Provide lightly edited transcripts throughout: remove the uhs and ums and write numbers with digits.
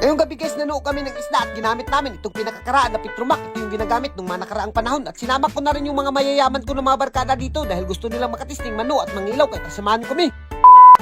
Ngayong gabi guys, nanuo kami ng isda at ginamit namin itong pinakakaraan na Petromac. Ito yung ginagamit nung mga nakaraang panahon at sinama ko na rin yung mga mayayaman ko na mga barkada dito dahil gusto nilang makatisting mano at mangilaw kaya kasamahan kami.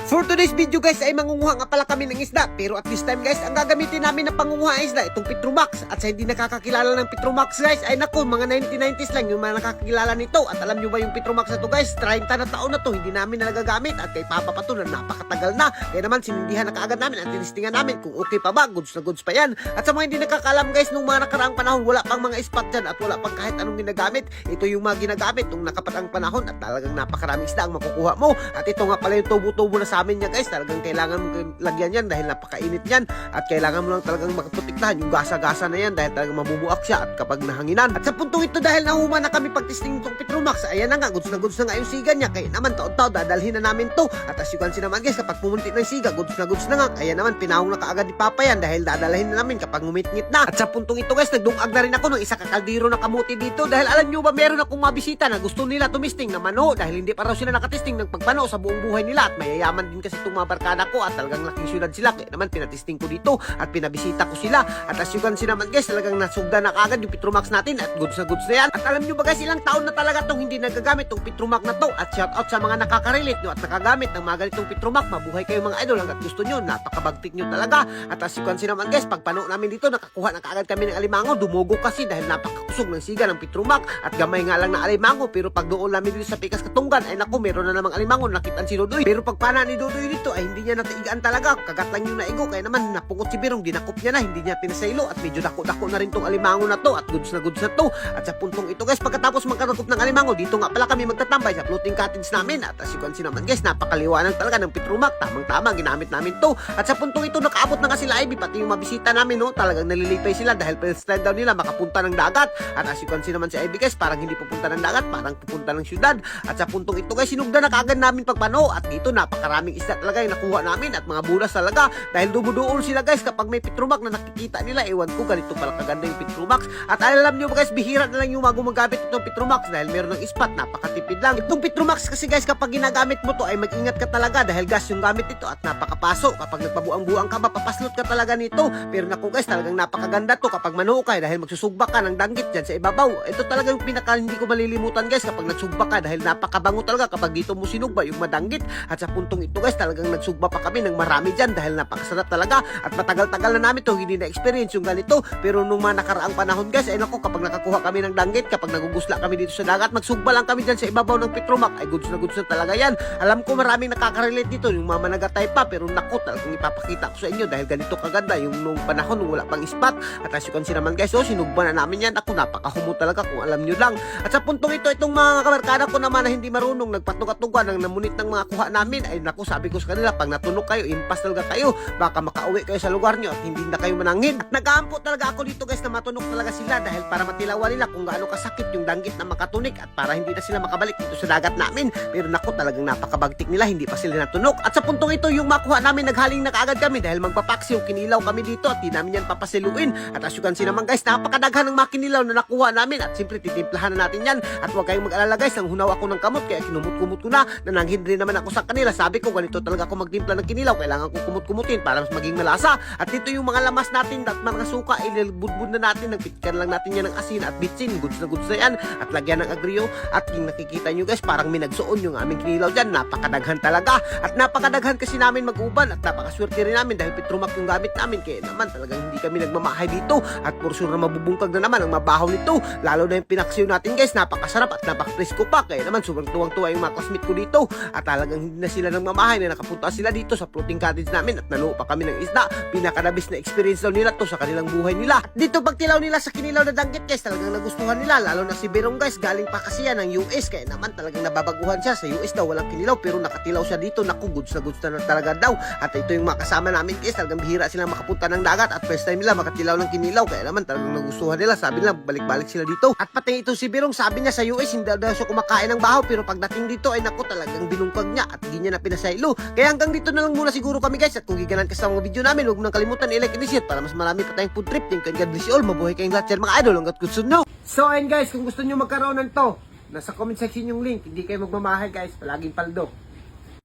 For today's video guys ay mangunguha nga pala kami ng isda, pero at this time guys ang gagamitin namin na pangunguha ay isda itong Petromax. At sa hindi nakakakilala ng Petromax guys ay naku, mga 1990s lang yung mga nakakilala nito. At alam nyo ba yung Petromax na to guys, 30 na taon na to hindi namin na nagagamit at kay Papa pa to na napakatagal na. Kaya naman sinindihan na kaagad namin at tinistingan namin kung okay pa ba, goods na goods pa yan. At sa mga hindi nakakalam guys, nung mga nakaraang panahon wala pang mga spot dyan at wala pang kahit anong ginagamit. Ito yung mga ginagamit nung nakapatang panahon at talagang napakaraming isda ang makukuha mo. At ito nga pala yung tubo-tubo na sa amin niya guys, talagang kailangan mo lagyan yan dahil napakainit yan at kailangan mo lang talagang makaprotektahan yung gasa-gasa na yan dahil talagang mabubuak siya at kapag nahanginan. At sa puntong ito dahil nahuma na kami pag-testing itong Petromax, ayan na nga, goods na nga yung siga niya. Kaya naman taon-taon dadalhin na namin to. At as you can see naman guys, kapag pumunti ng siga, goods na nga. Kaya naman pinahong na kaagad ni Papa yan dahil dadalhin na namin kapag ngumit-ngit na. At sa puntong ito guys, nagdungag na rin ako ng isa kakaldiro na kamuti dito dahil alam nyo ba meron akong mabisita na gusto nila tumisting na mano dahil hindi pa raw sila nakatesting ng pagpano sa buong buhay nila at mayayaman din kasi itong mga barkada ko at talagang laking syudad sila. Kaya naman pinatisting ko dito at pinabisita ko sila. At as you can see naman guys, talagang nasugda na kaagad yung Petromax natin at goods na yan. At alam nyo ba guys, ilang taon na talaga tong hindi nagagamit tong Petromax na to. At shout out sa mga nakaka-relate nyo at nakagamit ng mga ganitong Petromax. Mabuhay kayo mga idol hanggat gusto nyo, napakabagtik nyo talaga. At as you can see naman guys, pagpano namin dito, nakakuha na kaagad kami ng alimango. Dumugo kasi dahil napakakusog ng siga ng Petromax at gamay nga lang na alimango. Pero pag doon namin dito sa Pikas Katunggan ay naku, meron na namang alimango, nakitaan si Dodoy. Pero pag pana ni Dodoy dito ay hindi niya nataigaan talaga, kagat lang yung naigo. Kaya naman napungot si Birong, dinakop niya na, hindi niya pinasaylo at medyo dako-dako na rin tong alimango na to at goods na to. At sa puntong ito guys, pagkatapos magkarakop ng alimango, dito nga pala kami magtatambay sa floating cottage namin. At as you can see naman guys, napakaliwanag talaga ng Petromax, tamang-tama ginamit namin to. At sa puntong ito nakaabot na nga sila Ivy, pati yung mabisita namin no, talagang nalilipay sila dahil first time daw nila makapunta ng dagat. At as you can see naman si Ivy guys, parang hindi pupunta ng dagat, parang pupunta ng syudad. At sa puntong ito guys, sinugda na kaagad namin pagpano at dito napakaraming isda talaga yung nakuha namin at mga bulas talaga dahil dumuduol sila guys kapag may Petromax na nakikita nila. Ewan ko, ganito pala kaganda yung Petromax. At alam nyo guys, bihira na lang yung mga gumagamit itong Petromax dahil meron ng spot, napakatipid lang. Itong Petromax kasi guys, kapag ginagamit mo to ay mag-ingat ka talaga dahil gas yung gamit ito at napakapaso. Kapag nagpabuang-buang ka, mapapaslot ka talaga nito. Pero naku guys, talagang napakaganda to kapag manuo ka dahil magsusugba ka ng danggit dyan sa ibabaw. Ito talaga yung pinaka hindi ko malilimutan guys kapag nagsugba ka dahil napakabango talaga kapag dito mo sinugba yung madanggit. At sa puntong ito guys, talagang nagsugba pa kami ng marami dyan dahil napakasarap talaga at matagal-tagal na namin to hindi na-experience yung ganito. Pero nung mga nakaraang panahon guys, ay naku, kapag nakakuha kami ng danggit, kapag nagugusla kami dito sa dagat, magsugba lang kami dyan sa ibabaw ng Petromax, ay goods na talaga yan. Alam ko maraming nakaka-relate dito, yung mga managatay pa, pero naku, talagang ipapakita ko sa inyo dahil ganito kaganda yung nung panahon nung wala pang spot. At as you can see naman guys, so sinugba na namin yan. Ako, napakahumo talaga kung alam nyo lang. At sa puntong ito, itong mga kabarkada ko naman na hindi marunong, nagpatuga-tuga ng namunit ng mga kuha namin, ay naku, sabi ko sa kanila, pag natunog kayo, impas talaga kayo, baka makauwi kayo sa lugar nyo at hindi na kayo manangin. At nag-aampo talaga ako dito guys na matunog talaga sila dahil para matilawan nila kung gaano kasakit yung danggit na makatunik at para hindi na sila makabalik dito sa dagat namin. Pero naku, talagang napakabagtik nila, hindi pa sila natunog. At sa puntong ito, yung makuha namin, naghaling na kaagad kami dahil magpapaksi yung kinilaw kami dito at di namin yan papasiluin. At as you can see naman guys, napakadaghan ng mga kinilaw na nakuha namin at siyempre titimplahan na natin yan. At huwag kayong mag-alala guys, nang hunaw ako ng kamot kaya kinumut-kumut ko na, nananghin rin naman ako sa kanila. Sabi ko, ganito talaga ako magtimpla ng kinilaw, kailangan ko kumut-kumutin para mas maging malasa. At dito yung mga lamas natin at mga suka, ililbudbud na natin, nagpitkan lang natin yan ng asin at bitsin, goods na yan at lagyan ng agrio. At yung nakikita nyo guys, parang minagsoon yung aming kinilaw dyan, napakadaghan talaga at napakadaghan kasi namin mag-uban at napakaswerte rin namin dahil Petromax yung gamit namin. Kaya naman talagang hindi kami nagmamahay dito at for sure na mabubungkag na naman ang mabahaw nito, lalo na yung pinaksiw natin guys, napakasarap at napakapresko pa. Kaya naman sobrang tuwang-tuwa yung mga classmate ko dito at talagang hindi na sila nagmamahay na nakapunta sila dito sa floating cottage namin at nanuo pa kami ng isda. Pinakadabis na experience daw nila to sa kanilang buhay nila. At dito pagtilaw nila sa kinilaw na danggit guys, talagang nagustuhan nila, lalo na si Birong guys, galing pa kasi yan ng US. Kaya naman talagang nababaguhan siya. Sa US daw walang kinilaw pero nakatilaw siya dito, naku, goods na talaga daw. At ito yung mga kasama namin guys, talagang bihira silang makapunta ng dagat at first time nila makatilaw ng kinilaw. Kaya naman talagang nagustuhan nila, sabi nila balik-balik sila dito. At pati ito si Birong, sabi niya sa US hindi daw siya kumakain ng bahaw pero pagdating dito ay naku, talagang binungkag niya at hindi niya na pinasaylo. Kaya hanggang dito na lang muna siguro kami guys, at kung giganan ka sa mga video namin, huwag mo nang kalimutan i-like and i-share para mas marami pa tayong food trip. Thank you and God bless you all. Mabuhay kayong lahat yan mga idol hanggat gusto nyo. So and guys, kung gusto nyo magkaroon ng to, nasa comment section yung link. Hindi kayo magmamahay guys, palaging paldo.